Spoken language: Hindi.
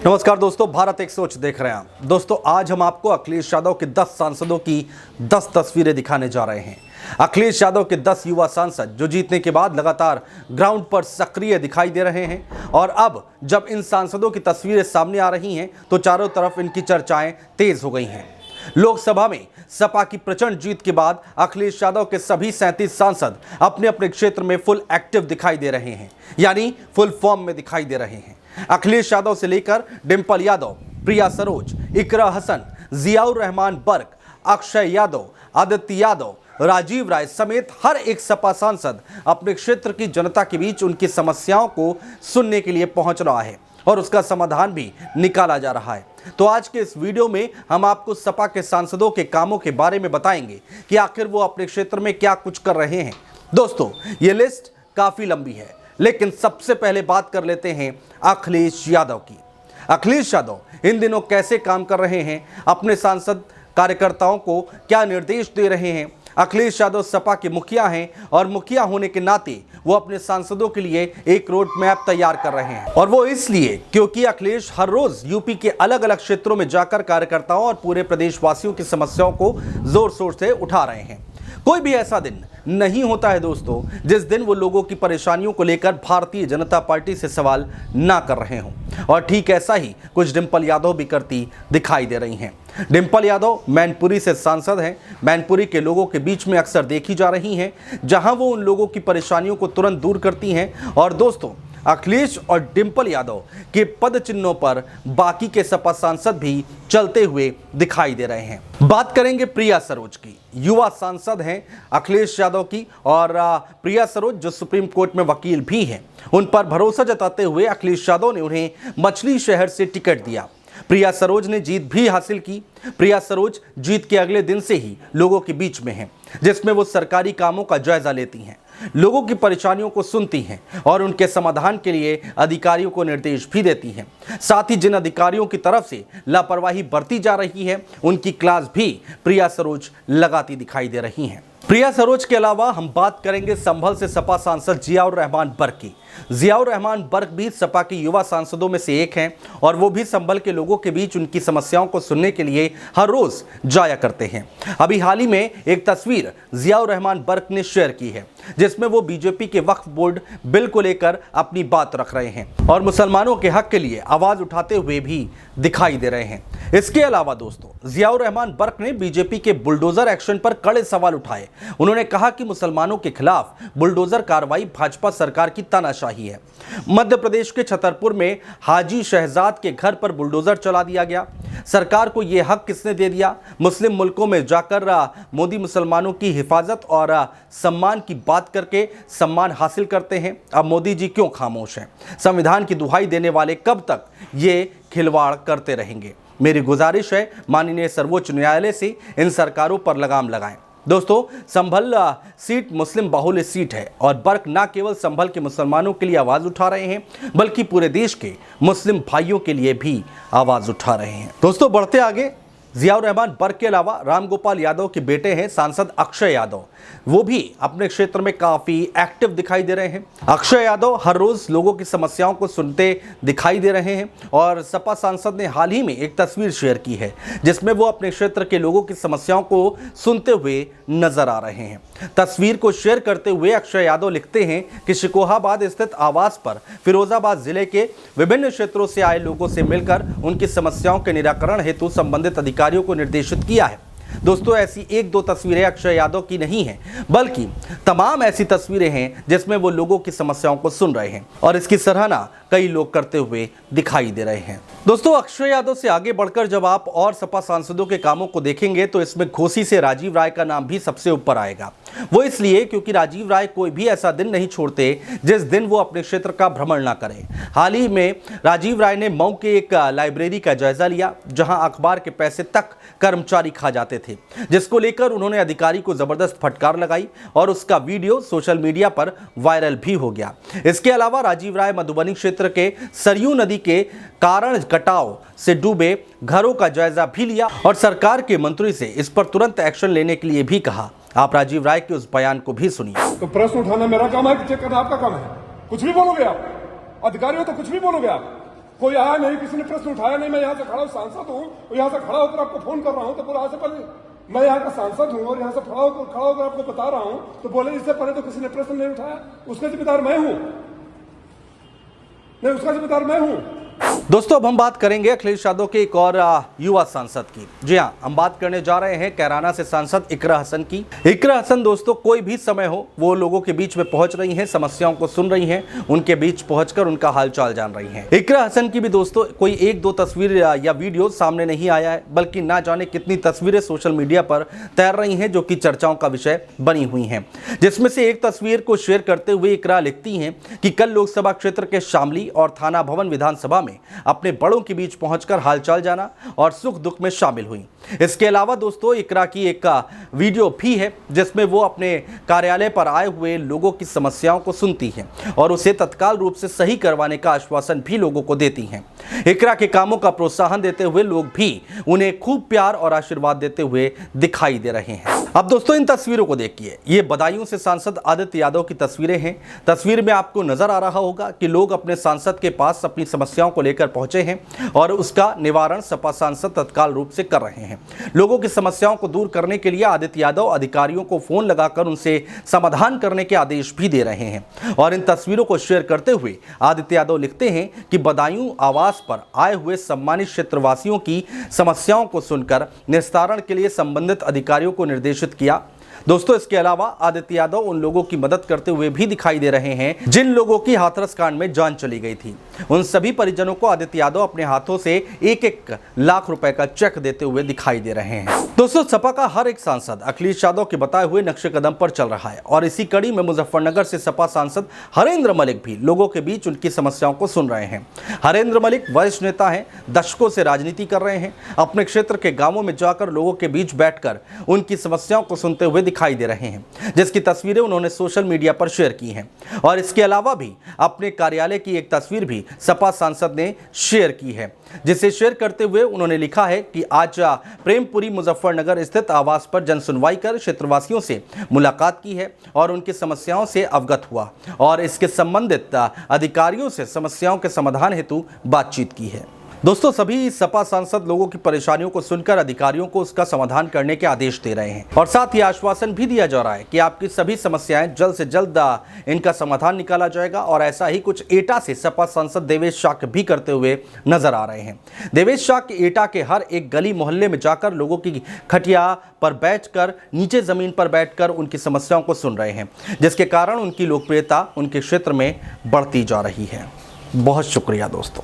नमस्कार दोस्तों, भारत एक सोच देख रहे हैं। दोस्तों आज हम आपको अखिलेश यादव के 10 सांसदों की 10 तस्वीरें दिखाने जा रहे हैं। अखिलेश यादव के 10 युवा सांसद जो जीतने के बाद लगातार ग्राउंड पर सक्रिय दिखाई दे रहे हैं और अब जब इन सांसदों की तस्वीरें सामने आ रही हैं तो चारों तरफ इनकी चर्चाएं तेज हो गई हैं। लोकसभा में सपा की प्रचंड जीत के बाद अखिलेश यादव के सभी 37 सांसद अपने अपने क्षेत्र में फुल एक्टिव दिखाई दे रहे हैं, यानी फुल फॉर्म में दिखाई दे रहे हैं। अखिलेश यादव से लेकर डिंपल यादव, प्रिया सरोज, इकरा हसन, जियाउर रहमान बर्क, अक्षय यादव, आदित्य यादव, राजीव राय समेत हर एक सपा सांसद अपने क्षेत्र की जनता के बीच उनकी समस्याओं को सुनने के लिए पहुंच रहा है और उसका समाधान भी निकाला जा रहा है। तो आज के इस वीडियो में हम आपको सपा के सांसदों के कामों के बारे में बताएंगे कि आखिर वो अपने क्षेत्र में क्या कुछ कर रहे हैं। दोस्तों ये लिस्ट काफी लंबी है, लेकिन सबसे पहले बात कर लेते हैं अखिलेश यादव की। अखिलेश यादव इन दिनों कैसे काम कर रहे हैं, अपने सांसद कार्यकर्ताओं को क्या निर्देश दे रहे हैं। अखिलेश यादव सपा के मुखिया हैं और मुखिया होने के नाते वो अपने सांसदों के लिए एक रोड मैप तैयार कर रहे हैं, और वो इसलिए क्योंकि अखिलेश हर रोज यूपी के अलग अलग क्षेत्रों में जाकर कार्यकर्ताओं और पूरे प्रदेशवासियों की समस्याओं को जोर शोर से उठा रहे हैं। कोई भी ऐसा दिन नहीं होता है दोस्तों जिस दिन वो लोगों की परेशानियों को लेकर भारतीय जनता पार्टी से सवाल ना कर रहे हों, और ठीक ऐसा ही कुछ डिंपल यादव भी करती दिखाई दे रही हैं। डिंपल यादव मैनपुरी से सांसद हैं। मैनपुरी के लोगों के बीच में अक्सर देखी जा रही हैं, जहां वो उन लोगों की परेशानियों को तुरंत दूर करती हैं। और दोस्तों अखिलेश और डिंपल यादव के पद चिन्हों पर बाकी के सपा सांसद भी चलते हुए दिखाई दे रहे हैं। बात करेंगे प्रिया सरोज की, युवा सांसद हैं अखिलेश यादव की, और प्रिया सरोज जो सुप्रीम कोर्ट में वकील भी हैं, उन पर भरोसा जताते हुए अखिलेश यादव ने उन्हें मछली शहर से टिकट दिया। प्रिया सरोज ने जीत भी हासिल की। प्रिया सरोज जीत के अगले दिन से ही लोगों के बीच में हैं, जिसमें वो सरकारी कामों का जायजा लेती हैं, लोगों की परेशानियों को सुनती हैं और उनके समाधान के लिए अधिकारियों को निर्देश भी देती हैं। साथ ही जिन अधिकारियों की तरफ से लापरवाही बरती जा रही है उनकी क्लास भी प्रिया सरोज लगाती दिखाई दे रही हैं। प्रिया सरोज के अलावा हम बात करेंगे संभल से सपा सांसद जियाउर रहमान बर्क की। जियाउर रहमान बर्क भी सपा के युवा सांसदों में से एक हैं और वो भी संभल के लोगों के बीच उनकी समस्याओं को सुनने के लिए हर रोज जाया करते हैं। अभी हाल ही में एक तस्वीर जियाउर रहमान बर्क ने शेयर की है, जिसमें वो बीजेपी के वक्फ बोर्ड बिल को लेकर अपनी बात रख रहे हैं और मुसलमानों के हक के लिए आवाज उठाते हुए भी दिखाई दे रहे हैं। इसके अलावा दोस्तों जियाउर रहमान बर्क ने बीजेपी के बुलडोजर एक्शन पर कड़े सवाल उठाए। उन्होंने कहा कि मुसलमानों के खिलाफ बुलडोजर कार्रवाई भाजपा सरकार की तानाशाही है। मध्य प्रदेश के छतरपुर में हाजी शहजाद के घर पर बुलडोजर चला दिया गया। सरकार को यह हक किसने दे दिया? मुस्लिम मुल्कों में जाकर मोदी मुसलमानों की हिफाजत और सम्मान की बात करके सम्मान हासिल करते हैं। अब मोदी जी क्यों खामोश हैं? संविधान की दुहाई देने वाले कब तक ये खिलवाड़ करते रहेंगे? मेरी गुजारिश है माननीय सर्वोच्च न्यायालय से इन सरकारों पर लगाम लगाएं। दोस्तों संभल सीट मुस्लिम बाहुल्य सीट है और बर्क न केवल संभल के मुसलमानों के लिए आवाज उठा रहे हैं बल्कि पूरे देश के मुस्लिम भाइयों के लिए भी आवाज उठा रहे हैं। दोस्तों बढ़ते आगे, जियाउर रहमान बर्क के अलावा रामगोपाल यादव के बेटे हैं सांसद अक्षय यादव, वो भी अपने क्षेत्र में काफी एक्टिव दिखाई दे रहे हैं। अक्षय यादव हर रोज लोगों की समस्याओं को सुनते दिखाई दे रहे हैं और सपा सांसद ने हाल ही में एक तस्वीर शेयर की है जिसमें वो अपने क्षेत्र के लोगों की समस्याओं को सुनते हुए नजर आ रहे हैं। तस्वीर को शेयर करते हुए अक्षय यादव लिखते हैं कि शिकोहाबाद स्थित आवास पर फिरोजाबाद जिले के विभिन्न क्षेत्रों से आए लोगों से मिलकर उनकी समस्याओं के निराकरण हेतु संबंधित अधिकारियों को निर्देशित किया है। दोस्तों ऐसी एक दो तस्वीरें अक्षय यादव की नहीं हैं, बल्कि तमाम ऐसी तस्वीरें हैं जिसमें वो लोगों की समस्याओं को सुन रहे हैं और इसकी सराहना कई लोग करते हुए दिखाई दे रहे हैं। दोस्तों अक्षय यादव से आगे बढ़कर जब आप और सपा सांसदों के कामों को देखेंगे तो इसमें घोसी से राजीव राय का नाम भी सबसे ऊपर आएगा। वो इसलिए क्योंकि राजीव राय कोई भी ऐसा दिन नहीं छोड़ते जिस दिन वो अपने क्षेत्र का भ्रमण ना करें। हाल ही में राजीव राय ने मऊ के एक लाइब्रेरी का जायजा लिया जहां अखबार के पैसे तक कर्मचारी खा जाते थे, जिसको लेकर उन्होंने अधिकारी को जबरदस्त फटकार लगाई और उसका वीडियो सोशल मीडिया पर वायरल भी हो गया। इसके अलावा राजीव राय मधुबनी क्षेत्र के सरयू नदी के कारण कटाव से डूबे घरों का जायजा भी लिया और सरकार के मंत्री से इस पर तुरंत एक्शन लेने के लिए भी कहा। आप राजीव राय के उस बयान को भी सुनिए। तो प्रश्न उठाना मेरा काम है, चेक करना आपका काम है। कुछ भी बोलोगे आप, अधिकारी हो तो कुछ भी बोलोगे आप। कोई आया नहीं, किसी ने प्रश्न उठाया नहीं। मैं यहाँ से खड़ा हूँ, सांसद हूँ, और यहाँ से खड़ा होकर आपको फोन कर रहा हूँ, तो बोला से पहले मैं यहाँ का सांसद हूँ और यहाँ से खड़ा होकर आपको बता रहा हूँ, तो बोले इससे पहले तो किसी ने प्रश्न नहीं उठाया, उसका जिम्मेदार मैं हूँ, नहीं उसका जिम्मेदार मैं हूँ। दोस्तों अब हम बात करेंगे अखिलेश यादव के एक और युवा सांसद की। जी हां, हम बात करने जा रहे हैं कैराना से सांसद इकरा हसन की। इकरा हसन दोस्तों कोई भी समय हो वो लोगों के बीच में पहुंच रही हैं, समस्याओं को सुन रही हैं, उनके बीच पहुंचकर उनका हालचाल जान रही हैं। इकरा हसन की भी दोस्तों कोई एक दो तस्वीर या वीडियो सामने नहीं आया है, बल्कि ना जाने कितनी तस्वीरें सोशल मीडिया पर तैर रही हैं जो कि चर्चाओं का विषय बनी हुई हैं। जिसमें से एक तस्वीर को शेयर करते हुए इकरा लिखती हैं कि कल लोकसभा क्षेत्र के शामली और थाना भवन विधानसभा में अपने बड़ों के बीच पहुंचकर हालचाल जाना और सुख दुख में शामिल हुई। इसके अलावा दोस्तों इकरा की एक वीडियो भी है जिसमें वो अपने कार्यालय पर आए हुए लोगों की समस्याओं को सुनती हैं और उसे तत्काल रूप से सही करवाने का आश्वासन भी लोगों को देती हैं। इकरा के कामों का प्रोत्साहन देते हुए लोग भी उन्हें खूब प्यार और आशीर्वाद देते हुए दिखाई दे रहे हैं। अब दोस्तों इन तस्वीरों को देखिए, ये बदायूं से सांसद आदित्य यादव की तस्वीरें हैं। तस्वीर में आपको नजर आ रहा होगा कि लोग अपने सांसद के पास अपनी समस्याओं को लेकर पहुंचे हैं और उसका निवारण सपा सांसद तत्काल रूप से कर रहे हैं। लोगों की समस्याओं को दूर करने के लिए आदित्य यादव अधिकारियों को फोन लगाकर उनसे समाधान करने के आदेश भी दे रहे हैं। और इन तस्वीरों को शेयर करते हुए आदित्य यादव लिखते हैं कि बदायूं आवास पर आए हुए सम्मानित क्षेत्रवासियों की समस्याओं को सुनकर निस्तारण के लिए संबंधित अधिकारियों को निर्देशित किया। दोस्तों इसके अलावा आदित्य यादव उन लोगों की मदद करते हुए भी दिखाई दे रहे हैं जिन लोगों की हाथरस कांड में जान चली गई थी। उन सभी परिजनों को आदित्य यादव अपने हाथों से 1-1 लाख रुपए का चेक देते हुए दिखाई दे रहे हैं। दोस्तों सपा का हर एक सांसद अखिलेश यादव के बताए हुए नक्शे कदम पर चल रहा है और इसी कड़ी में मुजफ्फरनगर से सपा सांसद हरेंद्र मलिक भी लोगों के बीच उनकी समस्याओं को सुन रहे हैं। हरेंद्र मलिक वरिष्ठ नेता हैं, दशकों से राजनीति कर रहे हैं, अपने क्षेत्र के गांवों में जाकर लोगों के बीच बैठकर उनकी समस्याओं को सुनते हुए दिखाई दे रहे हैं, जिसकी तस्वीरें उन्होंने सोशल मीडिया पर शेयर की हैं। और इसके अलावा भी अपने कार्यालय की एक तस्वीर भी सपा सांसद ने शेयर की है, जिसे शेयर करते हुए उन्होंने लिखा है कि आज प्रेमपुरी मुजफ्फरनगर स्थित आवास पर जन सुनवाई कर क्षेत्रवासियों से मुलाकात की है और उनकी समस्याओं से अवगत हुआ और इसके संबंधित अधिकारियों से समस्याओं के समाधान हेतु बातचीत की है। दोस्तों सभी सपा सांसद लोगों की परेशानियों को सुनकर अधिकारियों को उसका समाधान करने के आदेश दे रहे हैं और साथ ही आश्वासन भी दिया जा रहा है कि आपकी सभी समस्याएं जल्द से जल्द इनका समाधान निकाला जाएगा। और ऐसा ही कुछ एटा से सपा सांसद देवेश शाक्य भी करते हुए नजर आ रहे हैं। देवेश शाक्य एटा के हर एक गली मोहल्ले में जाकर लोगों की खटिया पर बैठकर नीचे जमीन पर बैठकर उनकी समस्याओं को सुन रहे हैं, जिसके कारण उनकी लोकप्रियता उनके क्षेत्र में बढ़ती जा रही है। बहुत शुक्रिया दोस्तों।